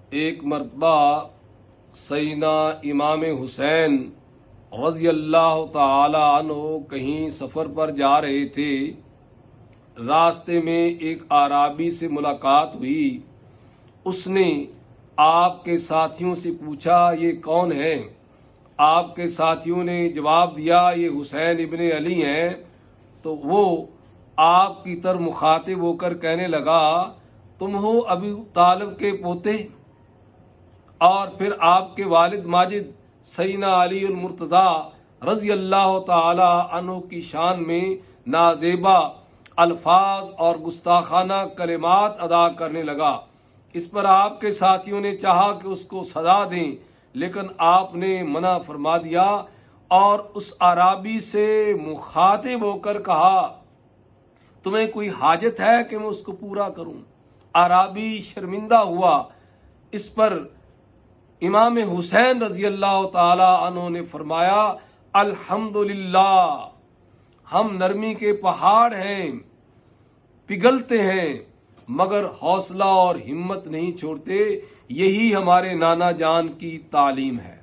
ایک مرتبہ سیدنا امام حسین رضی اللہ تعالی عنہ کہیں سفر پر جا رہے تھے۔ راستے میں ایک اعرابی سے ملاقات ہوئی۔ اس نے آپ کے ساتھیوں سے پوچھا یہ کون ہے؟ آپ کے ساتھیوں نے جواب دیا یہ حسین ابن علی ہیں۔ تو وہ آپ کی طرف مخاطب ہو کر کہنے لگا تم ہو ابی طالب کے پوتے؟ اور پھر آپ کے والد ماجد سیدنا علی المرتضی رضی اللہ تعالی عنہ کی شان میں نازیبا الفاظ اور گستاخانہ کلمات ادا کرنے لگا۔ اس پر آپ کے ساتھیوں نے چاہا کہ اس کو سزا دیں، لیکن آپ نے منع فرما دیا اور اس اعرابی سے مخاطب ہو کر کہا تمہیں کوئی حاجت ہے کہ میں اس کو پورا کروں؟ اعرابی شرمندہ ہوا۔ اس پر امام حسین رضی اللہ تعالی عنہ نے فرمایا الحمدللہ، ہم نرمی کے پہاڑ ہیں، پگھلتے ہیں مگر حوصلہ اور ہمت نہیں چھوڑتے۔ یہی ہمارے نانا جان کی تعلیم ہے۔